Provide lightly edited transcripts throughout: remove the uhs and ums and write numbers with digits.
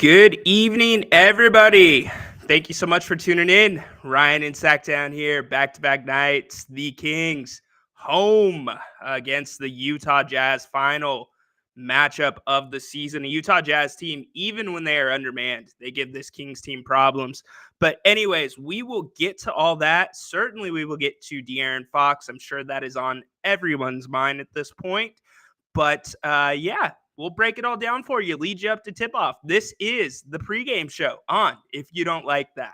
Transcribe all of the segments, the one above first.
Good evening, everybody. Thank you so much for tuning in. Ryan and Sactown here, back-to-back nights. The Kings home against the Utah Jazz, final matchup of the season. A Utah Jazz team, even when they are undermanned, they give this Kings team problems. But anyways, we will get to all that. Certainly we will get to De'Aaron Fox. I'm sure that is on everyone's mind at this point. But yeah, we'll break it all down for you, lead you up to tip-off. This is the pregame show on If You Don't Like That.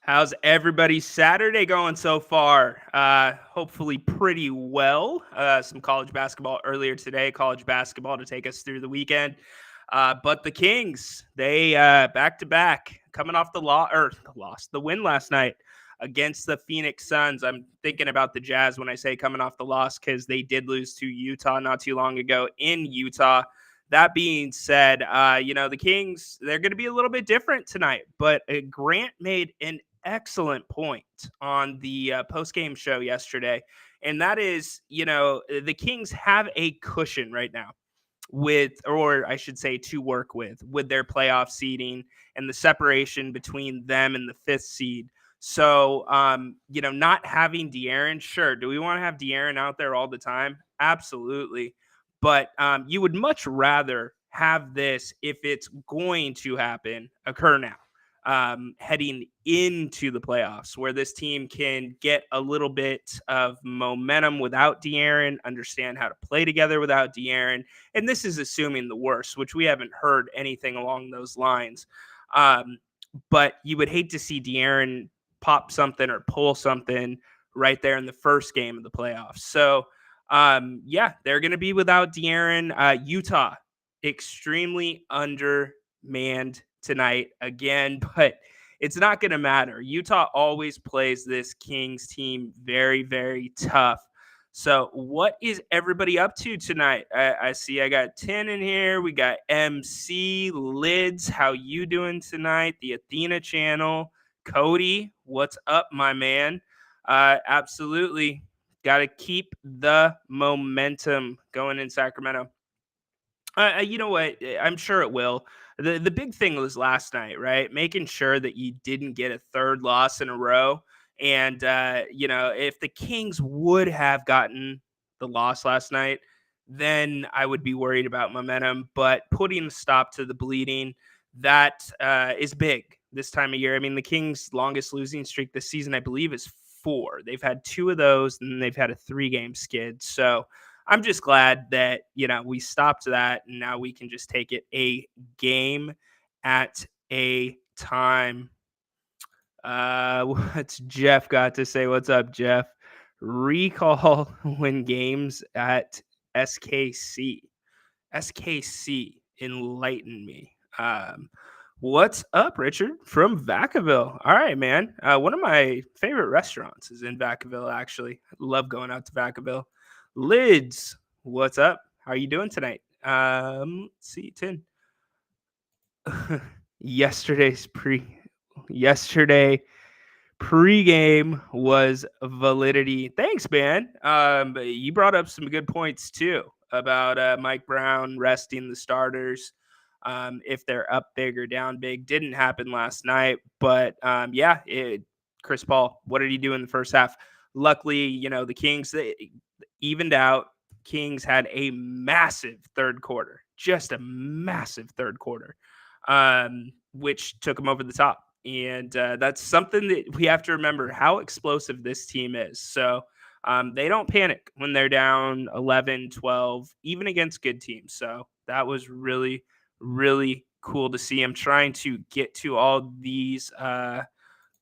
How's everybody's Saturday going so far? Hopefully pretty well. Some college basketball earlier today, college basketball to take us through the weekend. But the Kings, they back-to-back coming off the win last night against the Phoenix Suns. I'm thinking about the Jazz when I say coming off the loss because they did lose to Utah not too long ago in Utah. That being said, the Kings, they're going to be a little bit different tonight. But Grant made an excellent point on the post-game show yesterday, and that is, the Kings have a cushion right now to work with their playoff seeding and the separation between them and the fifth seed. So, not having De'Aaron, sure. Do we want to have De'Aaron out there all the time? Absolutely. But you would much rather have this, if it's going to happen, occur now. Heading into the playoffs, where this team can get a little bit of momentum without De'Aaron, understand how to play together without De'Aaron. And this is assuming the worst, which we haven't heard anything along those lines. But you would hate to see De'Aaron pop something or pull something right there in the first game of the playoffs. So, they're going to be without De'Aaron. Utah, extremely undermanned tonight again, but it's not going to matter. Utah always plays this Kings team very, very tough. So what is everybody up to tonight? I see I got 10 in here. We got MC, Lids, how you doing tonight? The Athena channel. Cody, what's up, my man? Absolutely. Got to keep the momentum going in Sacramento. You know what? I'm sure it will. The big thing was last night, right? Making sure that you didn't get a third loss in a row. And, if the Kings would have gotten the loss last night, then I would be worried about momentum. But putting a stop to the bleeding, that is big this time of year. I mean, the Kings' longest losing streak this season, I believe, is 4. They've had 2 of those, and they've had a 3-game skid. So I'm just glad that, we stopped that, and now we can just take it a game at a time. What's Jeff got to say? What's up, Jeff? Recall when games at SKC. SKC, enlighten me. What's up, Richard from Vacaville? All right, man. One of my favorite restaurants is in Vacaville, actually. I love going out to Vacaville. Lids, what's up? How are you doing tonight? Let's see, 10. Yesterday pregame was validity. Thanks, man. You brought up some good points too about Mike Brown resting the starters. If they're up big or down big, didn't happen last night. But Chris Paul, what did he do in the first half? Luckily, the Kings, they evened out. Kings had a massive third quarter, just a massive third quarter, which took them over the top. And that's something that we have to remember, how explosive this team is. So they don't panic when they're down 11, 12, even against good teams. So that was really, really cool to see. I'm trying to get to all these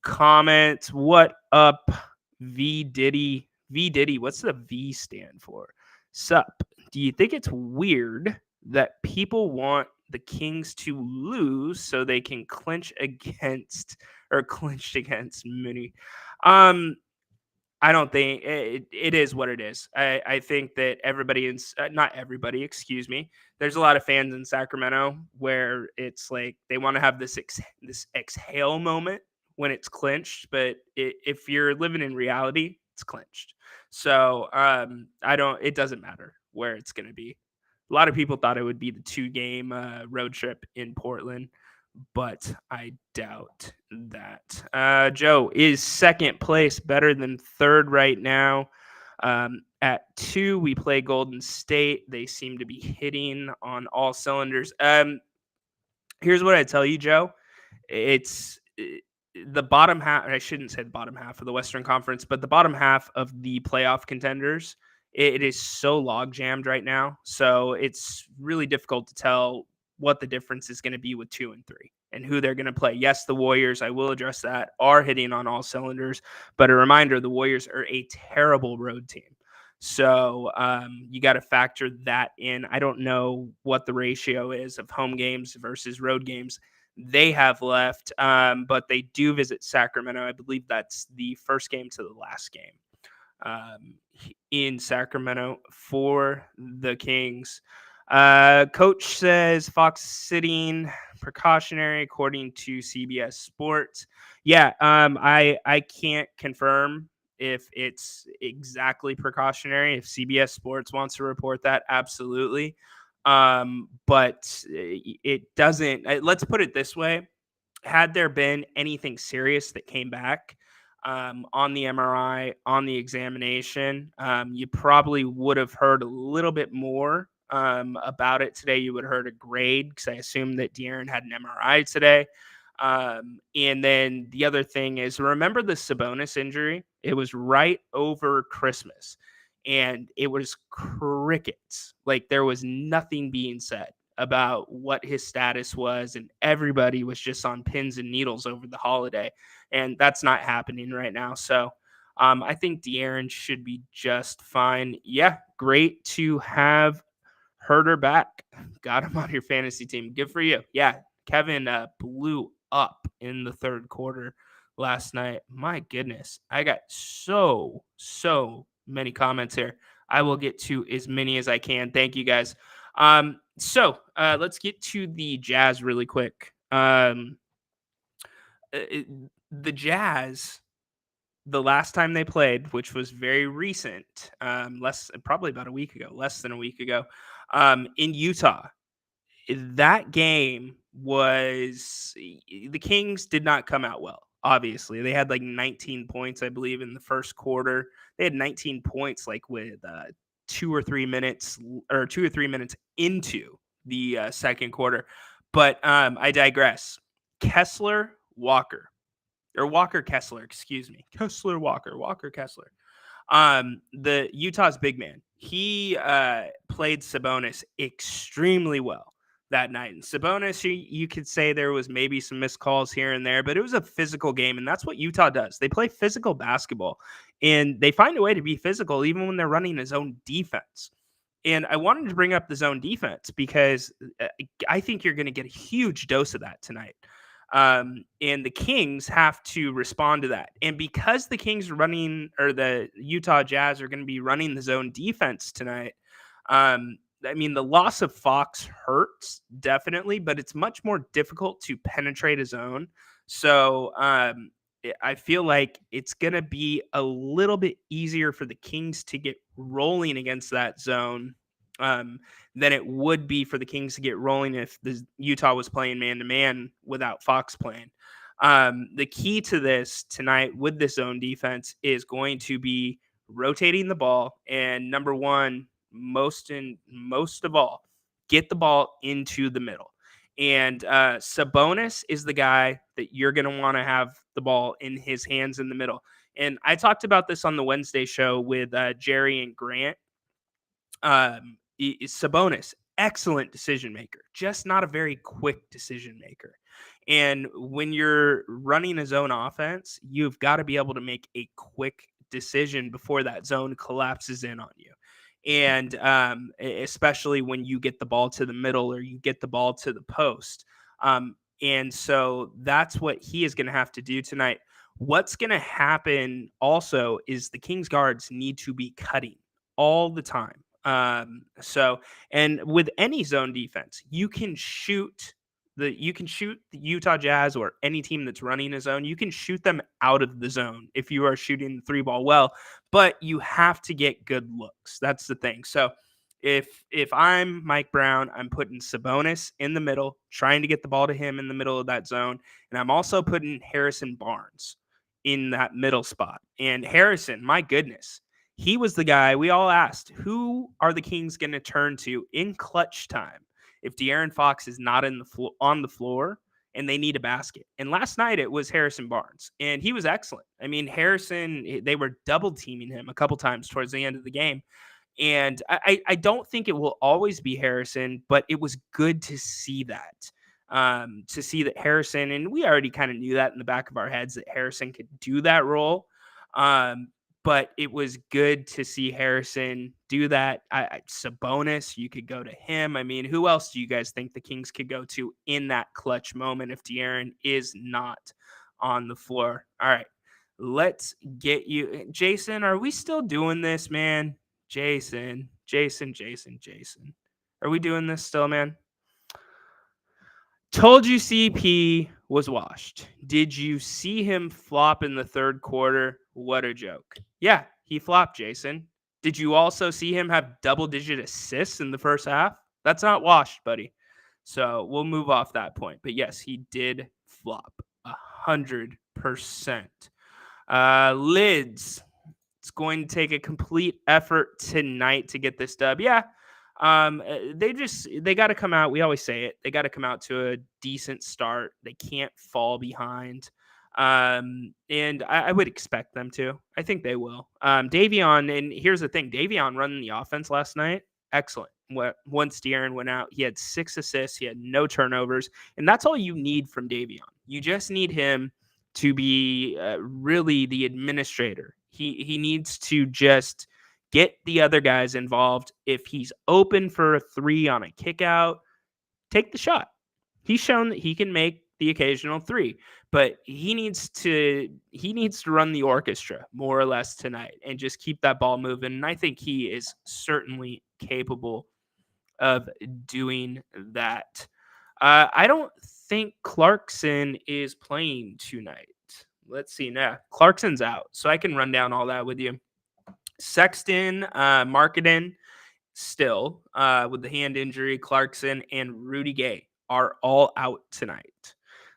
comments. What up, V Diddy? V Diddy, what's the V stand for? Sup? Do you think it's weird that people want the Kings to lose so they can clinched against Mooney. Um, I don't think it is what it is. I think that everybody not everybody, excuse me. There's a lot of fans in Sacramento where it's like they want to have this exhale moment when it's clinched, but if you're living in reality, it's clinched. So I don't. It doesn't matter where it's going to be. A lot of people thought it would be the 2-game road trip in Portland, but I doubt that. Joe, is second place better than third right now? At 2, we play Golden State. They seem to be hitting on all cylinders. Here's what I tell you, Joe. It's the bottom half. I shouldn't say the bottom half of the Western Conference, but the bottom half of the playoff contenders. It is so log jammed right now. So it's really difficult to tell what the difference is going to be with 2 and 3 and who they're going to play. Yes, the Warriors, I will address that, are hitting on all cylinders. But a reminder, the Warriors are a terrible road team. So you got to factor that in. I don't know what the ratio is of home games versus road games they have left, but they do visit Sacramento. I believe that's the first game to the last game in Sacramento for the Kings. Coach says Fox sitting precautionary according to CBS Sports. Yeah, I can't confirm if it's exactly precautionary. If CBS Sports wants to report that, absolutely. But it doesn't. Let's put it this way: had there been anything serious that came back on the MRI, on the examination, you probably would have heard a little bit more about it today. You would have heard a grade because I assume that De'Aaron had an MRI today. And then the other thing is, remember the Sabonis injury? It was right over Christmas, and it was crickets. Like there was nothing being said about what his status was, and everybody was just on pins and needles over the holiday, and that's not happening right now. So I think De'Aaron should be just fine. Yeah, great to have Herder back. Got him on your fantasy team. Good for you. Yeah, Kevin blew up in the third quarter last night. My goodness, I got so many comments here. I will get to as many as I can. Thank you guys. So let's get to the Jazz really quick. The Jazz, the last time they played, which was very recent, probably about a week ago, less than a week ago, in Utah. That game was the Kings did not come out well. Obviously, they had like 19 points, I believe, in the first quarter. They had 19 points like with 2 or 3 minutes into the second quarter. But I digress. Kessler Walker or Walker Kessler, excuse me, Walker Kessler. The Utah's big man. He played Sabonis extremely well that night. And Sabonis, you could say there was maybe some missed calls here and there, but it was a physical game, and that's what Utah does. They play physical basketball, and they find a way to be physical even when they're running a zone defense. And I wanted to bring up the zone defense because I think you're going to get a huge dose of that tonight. And the Kings have to respond to that. And because the Kings are running, or the Utah Jazz are going to be running the zone defense tonight, I mean, the loss of Fox hurts definitely, but it's much more difficult to penetrate a zone. So I feel like it's going to be a little bit easier for the Kings to get rolling against that zone than it would be for the Kings to get rolling if the Utah was playing man-to-man without Fox playing. The key to this tonight with this zone defense is going to be rotating the ball, and number one, most of all, get the ball into the middle. And Sabonis is the guy that you're going to want to have the ball in his hands in the middle. And I talked about this on the Wednesday show with Jerry and Grant. Sabonis, excellent decision maker, just not a very quick decision maker. And when you're running a zone offense, you've got to be able to make a quick decision before that zone collapses in on you. And especially when you get the ball to the middle or you get the ball to the post. And so that's what he is going to have to do tonight. What's going to happen also is the Kings guards need to be cutting all the time. And with any zone defense, you can shoot the Utah Jazz or any team that's running a zone. You can shoot them out of the zone if you are shooting the three ball well, but you have to get good looks. That's the thing. So if I'm Mike Brown, I'm putting Sabonis in the middle, trying to get the ball to him in the middle of that zone, and I'm also putting Harrison Barnes in that middle spot. And Harrison, my goodness, he was the guy we all asked, who are the Kings going to turn to in clutch time if De'Aaron Fox is not on the floor and they need a basket? And last night it was Harrison Barnes, and he was excellent. I mean, Harrison, they were double teaming him a couple times towards the end of the game. And I don't think it will always be Harrison, but it was good to see that. To see that Harrison, and we already kind of knew that in the back of our heads that Harrison could do that role. But it was good to see Harrison do that. Sabonis, you could go to him. I mean, who else do you guys think the Kings could go to in that clutch moment if De'Aaron is not on the floor? All right, let's get you. Jason, are we still doing this, man? Jason. Are we doing this still, man? Told you CP was washed. Did you see him flop in the third quarter? What a joke. Yeah, he flopped, Jason. Did you also see him have double-digit assists in the first half? That's not washed, buddy. So we'll move off that point. But yes, he did flop 100%. Lids. It's going to take a complete effort tonight to get this dub. Yeah. They got to come out. We always say it. They got to come out to a decent start. They can't fall behind. And I would expect them to. I think they will. Davion, and here's the thing. Davion running the offense last night. Excellent. Once De'Aaron went out, he had 6 assists. He had no turnovers. And that's all you need from Davion. You just need him to be really the administrator. He needs to just get the other guys involved. If he's open for a 3 on a kick out, take the shot. He's shown that he can make the occasional 3, but he needs to run the orchestra more or less tonight and just keep that ball moving. And I think he is certainly capable of doing that. I don't think Clarkson is playing tonight. Let's see now. Clarkson's out, so I can run down all that with you. Sexton, Marketing still with the hand injury. Clarkson and Rudy Gay are all out tonight.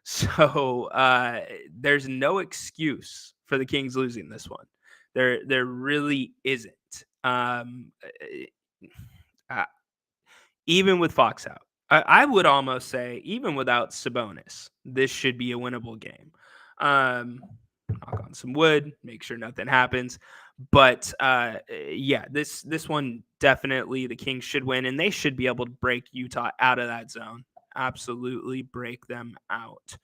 So there's no excuse for the Kings losing this one. There really isn't. Even with Fox out, I would almost say even without Sabonis, this should be a winnable game. Knock on some wood, make sure nothing happens. But yeah, this one definitely the Kings should win, and they should be able to break Utah out of that zone. Absolutely break them out.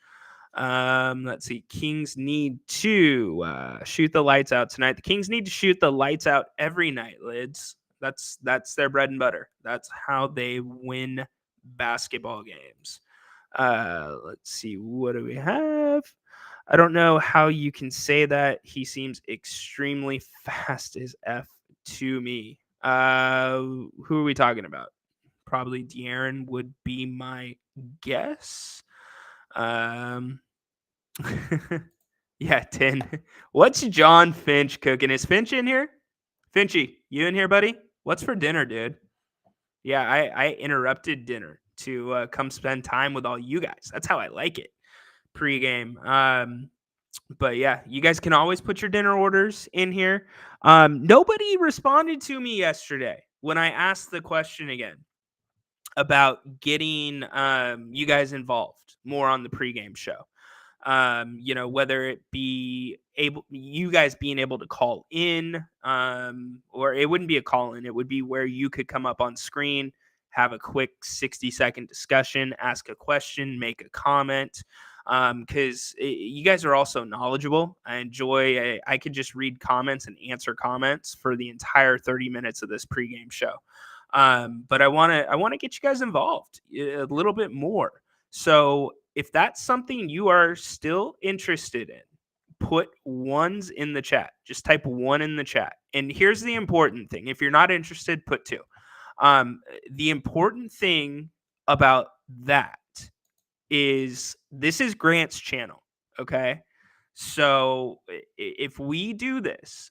Let's see. Kings need to shoot the lights out tonight. The Kings need to shoot the lights out every night, Lids. That's their bread and butter. That's how they win basketball games. Let's see. What do we have? I don't know how you can say that. He seems extremely fast as F to me. Who are we talking about? Probably De'Aaron would be my guess. Yeah, 10. What's John Finch cooking? Is Finch in here? Finchy, you in here, buddy? What's for dinner, dude? Yeah, I interrupted dinner to come spend time with all you guys. That's how I like it. Pregame. But yeah, you guys can always put your dinner orders in here. Nobody responded to me yesterday when I asked the question again about getting you guys involved more on the pregame show. Whether it be you guys being able to call in, or it wouldn't be a call in, it would be where you could come up on screen, have a quick 60-second discussion, ask a question, make a comment. because you guys are also knowledgeable. I enjoy. I could just read comments and answer comments for the entire 30 minutes of this pregame show. But I want to get you guys involved a little bit more. So if that's something you are still interested in, put ones in the chat. Just type one in the chat. And here's the important thing: if you're not interested, put two. The important thing about that is this is Grant's channel. Okay. So if we do this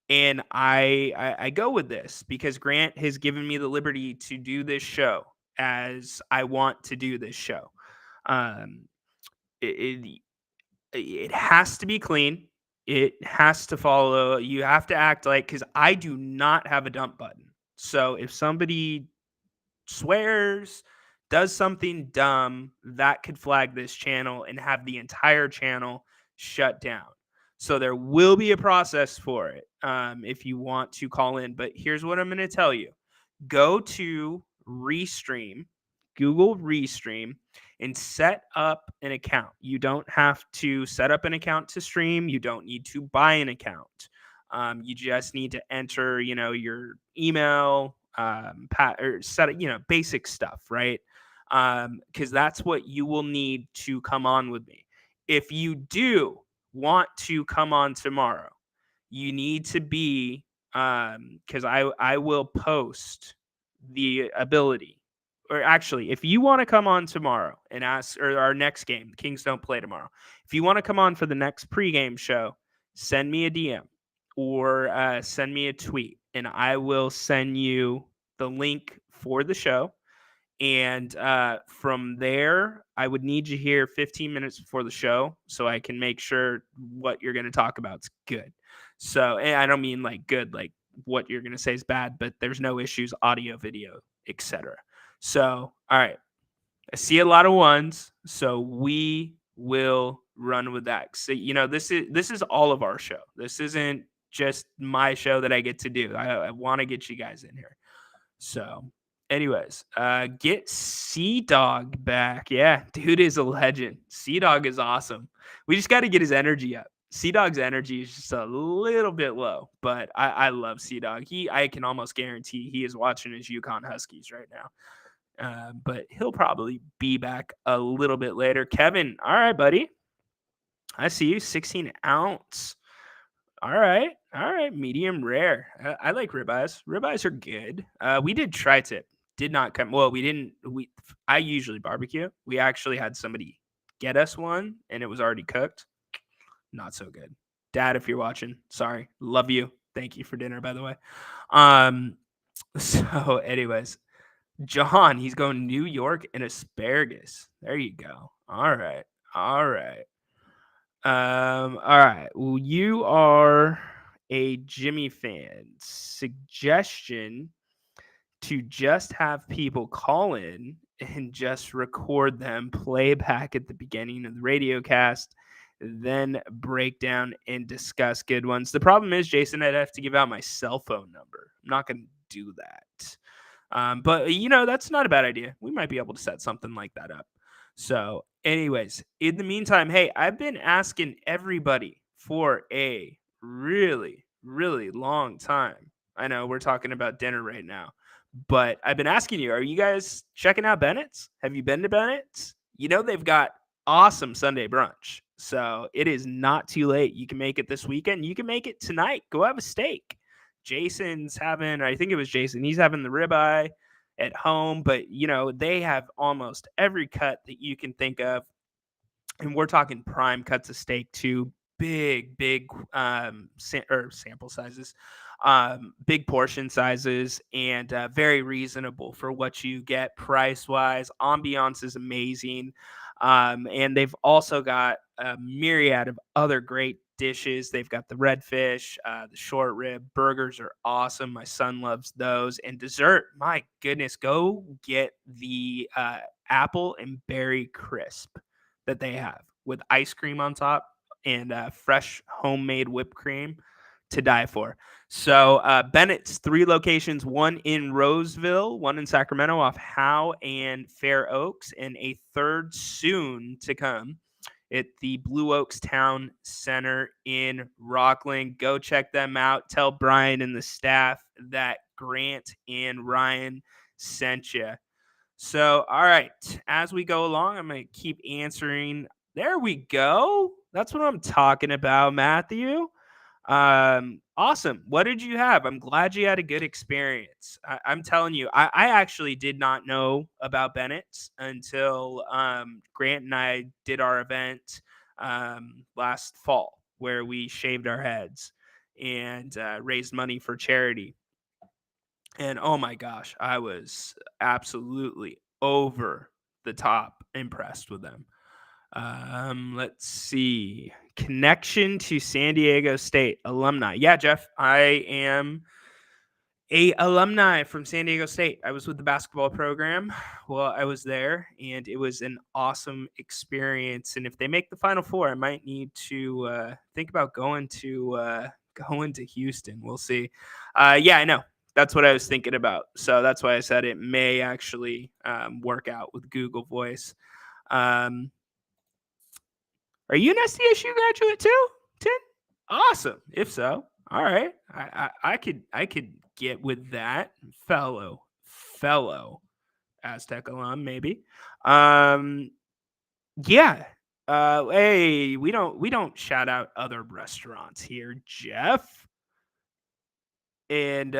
and I go with this because Grant has given me the liberty to do this show as I want to do this show. Um, it, it has to be clean. It has to follow. You have to act like, because I do not have a dump button. So if somebody swears, does something dumb, that could flag this channel and have the entire channel shut down. So there will be a process for it if you want to call in. But here's what I'm going to tell you: go to Restream, Google Restream, and set up an account. You don't have to set up an account to stream. You don't need to buy an account. You just need to enter, your email, or set it, basic stuff, right? Because that's what you will need to come on with me. If you do want to come on tomorrow, you need to be because I will post the ability. Or actually, if you want to come on tomorrow and ask, or our next game, the Kings don't play tomorrow. If you want to come on for the next pregame show, send me a DM or send me a tweet, and I will send you the link for the show. And from there, I would need you here 15 minutes before the show so I can make sure what you're going to talk about is good. So, and I don't mean like good, like what you're going to say is bad, but there's no issues, audio, video, etc. So, all right. I see a lot of ones, so we will run with that. So, this is all of our show. This isn't just my show that I get to do. I want to get you guys in here. So, anyways, get Sea Dog back. Yeah, dude is a legend. Sea Dog is awesome. We just got to get his energy up. Sea Dog's energy is just a little bit low, but I love Sea Dog. I can almost guarantee he is watching his Yukon Huskies right now. But he'll probably be back a little bit later. Kevin, all right, buddy. I see you, 16 ounce. All right. Medium rare. I like ribeyes. Ribeyes are good. We did tri-tip. Did not come. Well, we didn't. I usually barbecue. We actually had somebody get us one, and it was already cooked. Not so good. Dad, if you're watching, sorry. Love you. Thank you for dinner, by the way. So, anyways, John, he's going New York and asparagus. There you go. All right. All right. Well, you are a Jimmy fan. Suggestion to just have people call in and just record them, play back at the beginning of the radio cast, then break down and discuss good ones. The problem is, Jason, I'd have to give out my cell phone number. I'm not going to do that. But that's not a bad idea. We might be able to set something like that up. So, anyways, in the meantime, hey, I've been asking everybody for a really, really long time. I know we're talking about dinner right now, but I've been asking you, are you guys checking out Bennett's? Have you been to Bennett's? They've got awesome Sunday brunch. So it is not too late. You can make it this weekend. You can make it tonight. Go have a steak. Jason's having, I think it was Jason, he's having the ribeye at home, but they have almost every cut that you can think of. And we're talking prime cuts of steak too. Big sample sizes, big portion sizes, and very reasonable for what you get price wise. Ambiance is amazing. And they've also got a myriad of other great dishes. They've got the redfish, the short rib. Burgers are awesome. My son loves those. And dessert, my goodness, go get the apple and berry crisp that they have with ice cream on top and fresh homemade whipped cream to die for. So Bennett's 3 locations, one in Roseville, one in Sacramento off Howe and Fair Oaks, and a third soon to come at the Blue Oaks Town Center in Rockland. Go check them out. Tell Brian and the staff that Grant and Ryan sent you. So, all right, as we go along, I'm going to keep answering. There we go. That's what I'm talking about, Matthew. Awesome. What did you have? I'm glad you had a good experience. I'm telling you, I actually did not know about Bennett's until Grant and I did our event last fall where we shaved our heads and raised money for charity. And oh my gosh, I was absolutely over the top impressed with them. Let's see. Connection to San Diego State alumni. Yeah, Jeff, I am a alumni from San Diego State. I was with the basketball program while I was there, and it was an awesome experience. And if they make the Final Four, I might need to think about going to Houston. We'll see. Yeah, I know. That's what I was thinking about. So that's why I said it may actually work out with Google Voice. Are you an SDSU graduate too, Tin? Awesome. If so, all right. I could get with that fellow Aztec alum, maybe. Yeah. Hey, we don't shout out other restaurants here, Jeff. And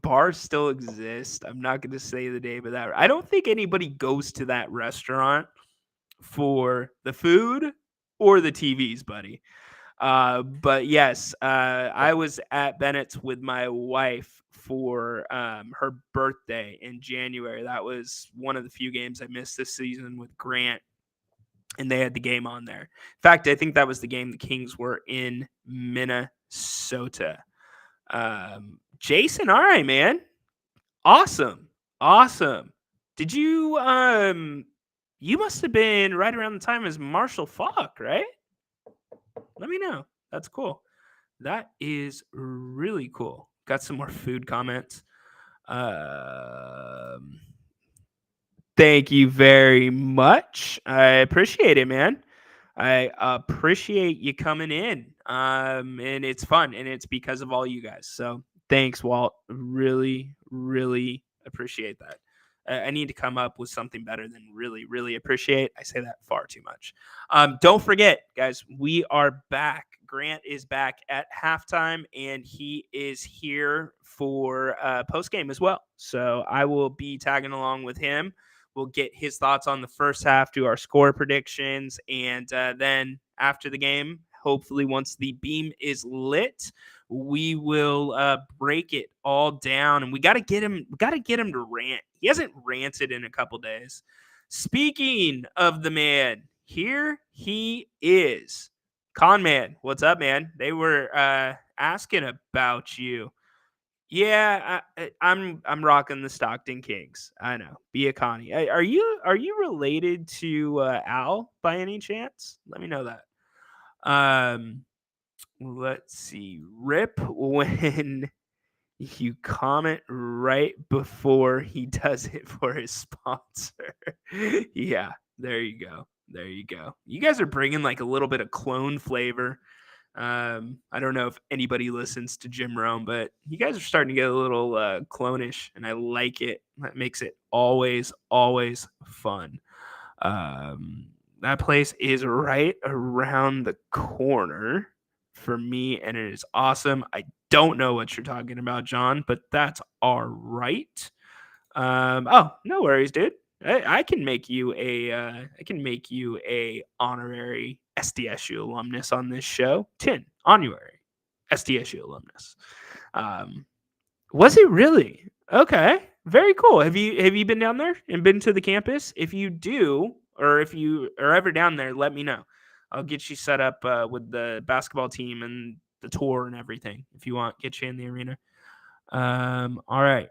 bars still exist. I'm not going to say the name of that. I don't think anybody goes to that restaurant for the food or the TVs, buddy. But yes, I was at Bennett's with my wife for her birthday in January. That was one of the few games I missed this season with Grant, and they had the game on there. In fact, I think that was the game the Kings were in Minnesota. Jason, all right, man. Awesome. Did you you must have been right around the time as Marshall Faulk, right? Let me know. That's cool. That is really cool. Got some more food comments. Thank you very much. I appreciate it, man. I appreciate you coming in. And it's fun, and it's because of all you guys. So thanks, Walt. Really, really appreciate that. I need to come up with something better than really, really appreciate. I say that far too much. Don't forget, guys, we are back. Grant is back at halftime, and he is here for post game as well. So I will be tagging along with him. We'll get his thoughts on the first half, do our score predictions, and then after the game, hopefully once the beam is lit, we will break it all down. And we got to get him. We got to get him to rant. He hasn't ranted in a couple days. Speaking of the man, here he is, Con Man. What's up, man? They were asking about you. Yeah, I'm rocking the Stockton Kings. I know. Be a Connie. Are you related to Al by any chance? Let me know that. Let's see. Rip when you comment right before he does it for his sponsor. Yeah, there you go. You guys are bringing like a little bit of clone flavor. I don't know if anybody listens to Jim Rome, but you guys are starting to get a little clonish, and I like it. That makes it always fun. That place is right around the corner for me, and it is awesome. I don't know what you're talking about, John, but that's all right. Oh, no worries, dude. I can make you a honorary SDSU alumnus on this show. 10 honorary SDSU alumnus. Was it really? Okay, very cool. Have you been down there and been to the campus? If you do, or if you are ever down there, let me know. I'll get you set up with the basketball team and the tour and everything. If you want, get you in the arena. All right.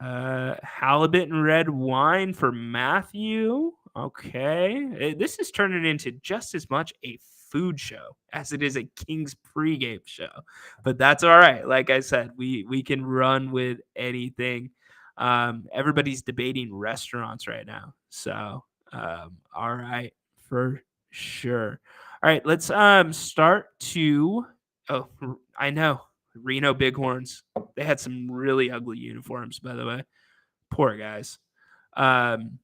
Halibut and red wine for Matthew. Okay. This is turning into just as much a food show as it is a Kings pregame show. But that's all right. Like I said, we can run with anything. Everybody's debating restaurants right now. So All right, for sure. All right, let's start to. Oh, I know Reno Bighorns. They had some really ugly uniforms, by the way. Poor guys. Um,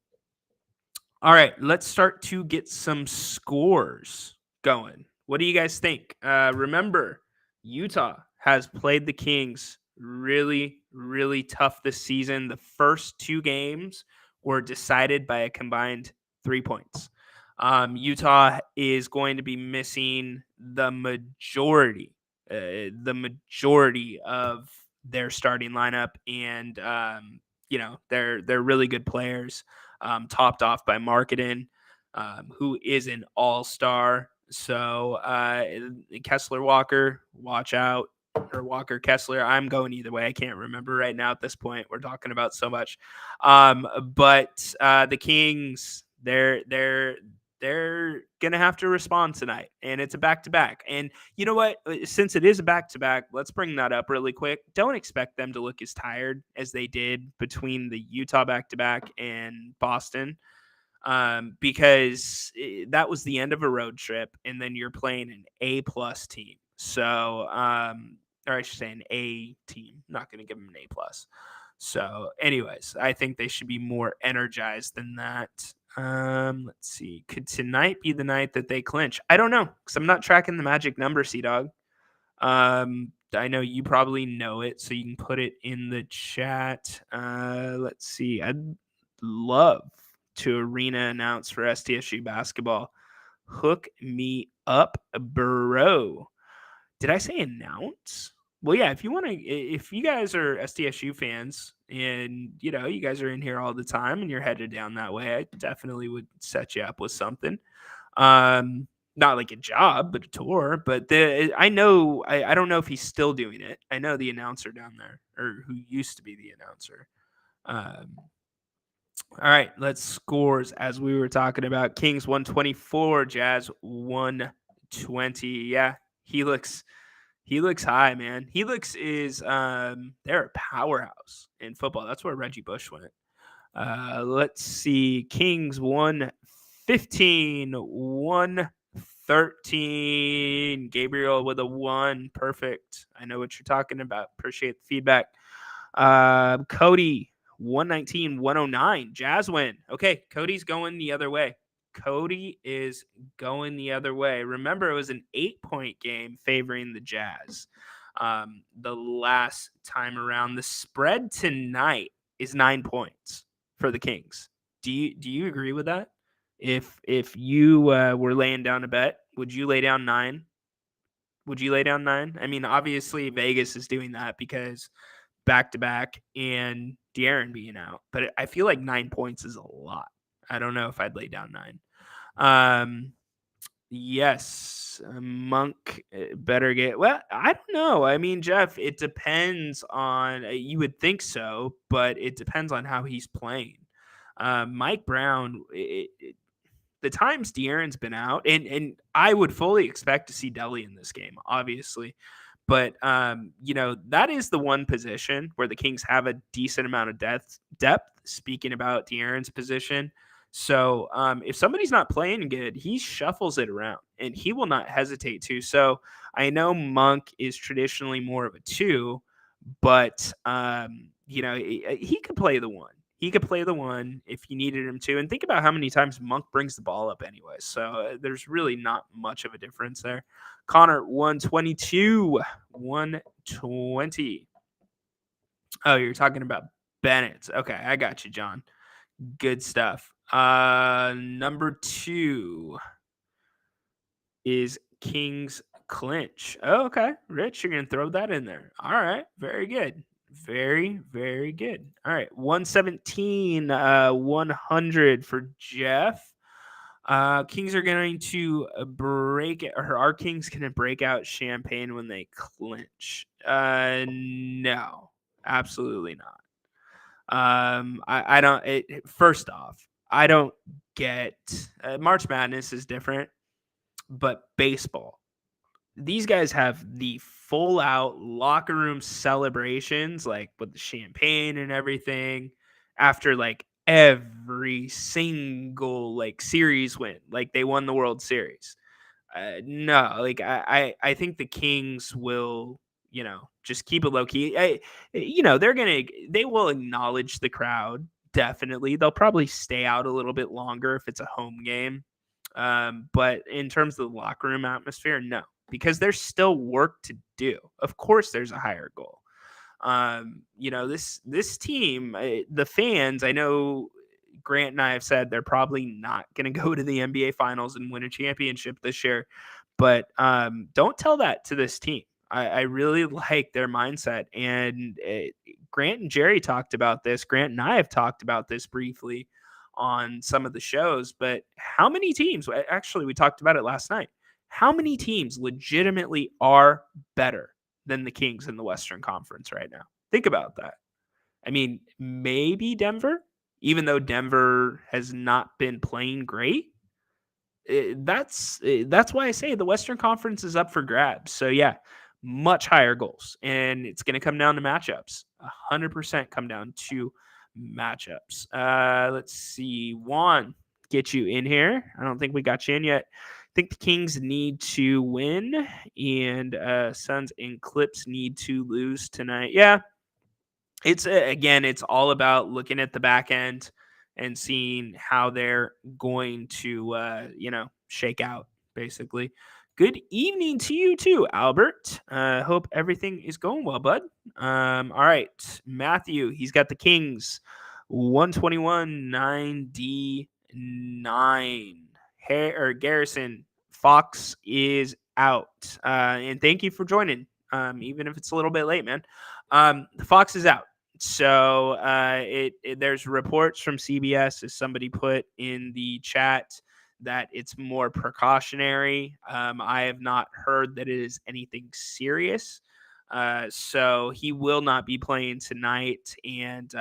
all right, let's start to get some scores going. What do you guys think? Remember, Utah has played the Kings really, really tough this season. The first two games were decided by a combined 3 points. Utah is going to be missing the majority of their starting lineup, and they're really good players, topped off by Marketing, who is an all-star. So Kessler Walker, watch out. Or Walker Kessler. I'm going either way. I can't remember right now at this point. We're talking about so much. But the Kings, they're gonna have to respond tonight, and it's a back-to-back. And you know what? Since it is a back-to-back, let's bring that up really quick. Don't expect them to look as tired as they did between the Utah back-to-back and Boston, because that was the end of a road trip, and then you're playing an A-plus team. So, or I should say an A team. I'm not going to give them an A-plus. So, anyways, I think they should be more energized than that. Let's see. Could tonight be the night that they clinch? I don't know, because I'm not tracking the magic number, Sea-Dog. I know you probably know it, so you can put it in the chat. Let's see. I'd love to arena announce for STSU basketball. Hook me up, bro. Did I say announce? Well, yeah, if you guys are STSU fans and you guys are in here all the time and you're headed down that way, I definitely would set you up with something. Not like a job, but a tour. But I know I don't know if he's still doing it. I know the announcer down there, or who used to be the announcer. All right, let's scores as we were talking about. Kings 124, Jazz 120. Yeah, Helix high, man. Helix is they're a powerhouse in football. That's where Reggie Bush went. Let's see. Kings 115, 113. Gabriel with a 1. Perfect. I know what you're talking about. Appreciate the feedback. Cody 119, 109. Jazz win. Okay, Cody's going the other way. Cody is going the other way. Remember, it was an 8-point game favoring the Jazz the last time around. The spread tonight is 9 points for the Kings. Do you agree with that? If you were laying down a bet, would you lay down 9? Would you lay down 9? I mean, obviously Vegas is doing that because back-to-back and De'Aaron being out. But I feel like 9 points is a lot. I don't know if I'd lay down 9. Yes, Monk better get. Well, I don't know. I mean, Jeff, it depends on. You would think so, but it depends on how he's playing. Mike Brown, the times De'Aaron's been out, and I would fully expect to see Delly in this game, obviously. But that is the one position where the Kings have a decent amount of depth. Speaking about De'Aaron's position, so if somebody's not playing good, he shuffles it around, and he will not hesitate to. So I know Monk is traditionally more of a 2, but he could play the 1. He could play the 1 if you needed him to. And think about how many times Monk brings the ball up anyway. So there's really not much of a difference there. Connor, 122, 120. Oh, you're talking about Bennett. Okay, I got you, John. Good stuff. Number 2 is Kings clinch. Oh, okay. Rich, you're going to throw that in there. All right. Very good. Very, very good. All right. 117, 100 for Jeff. Kings are going to break it, or our Kings going to break out champagne when they clinch. No, absolutely not. I don't. First off, I don't get March Madness is different, but baseball. These guys have the full out locker room celebrations, like with the champagne and everything, after like every single like series win, like they won the World Series. No, like I think the Kings will, just keep it low key. They will acknowledge the crowd. Definitely, they'll probably stay out a little bit longer if it's a home game. But in terms of the locker room atmosphere, no, because there's still work to do. Of course, there's a higher goal. This team, the fans, I know Grant and I have said they're probably not going to go to the NBA Finals and win a championship this year, but don't tell that to this team. I really like their mindset, and Grant and Jerry talked about this. Grant and I have talked about this briefly on some of the shows, but how many teams? Actually, we talked about it last night. How many teams legitimately are better than the Kings in the Western Conference right now? Think about that. I mean, maybe Denver, even though Denver has not been playing great. That's why I say the Western Conference is up for grabs. So yeah, much higher goals, and it's going to come down to matchups. 100% come down to matchups. Let's see, Juan, get you in here. I don't think we got you in yet. I think the Kings need to win, and Suns and Clips need to lose tonight. Yeah, it's all about looking at the back end and seeing how they're going to shake out, basically. Good evening to you too, Albert. Hope everything is going well, bud. All right, Matthew, he's got the Kings 121-99. Garrison, Fox is out. And thank you for joining, even if it's a little bit late, man. The Fox is out. So there's reports from CBS, as somebody put in the chat, that it's more precautionary. I have not heard that it is anything serious. So he will not be playing tonight, and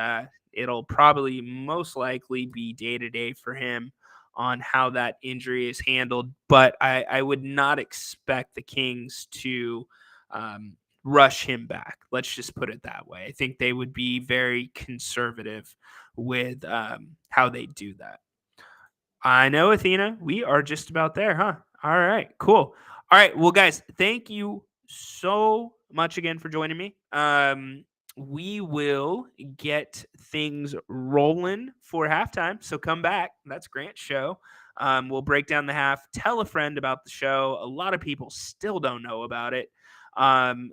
it'll probably most likely be day-to-day for him on how that injury is handled. But I would not expect the Kings to rush him back. Let's just put it that way. I think they would be very conservative with how they do that. I know, Athena, we are just about there, huh? All right, cool. All right, well, guys, thank you so much again for joining me. We will get things rolling for halftime, so come back. That's Grant's show. We'll break down the half. Tell a friend about the show. A lot of people still don't know about it.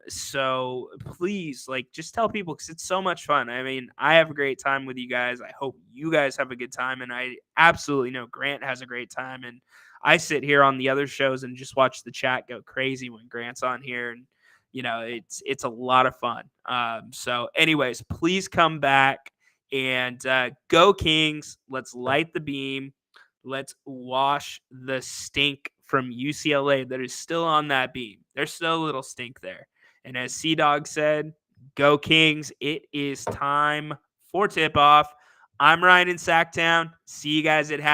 So please, just tell people, because it's so much fun. I mean, I have a great time with you guys. I hope you guys have a good time, and I absolutely know Grant has a great time. And I sit here on the other shows and just watch the chat go crazy when Grant's on here, and it's a lot of fun. So anyways, please come back and go Kings. Let's light the beam. Let's wash the stink from UCLA that is still on that beam. There's still a little stink there. And as C-Dog said, go Kings. It is time for tip-off. I'm Ryan in Sactown. See you guys at half.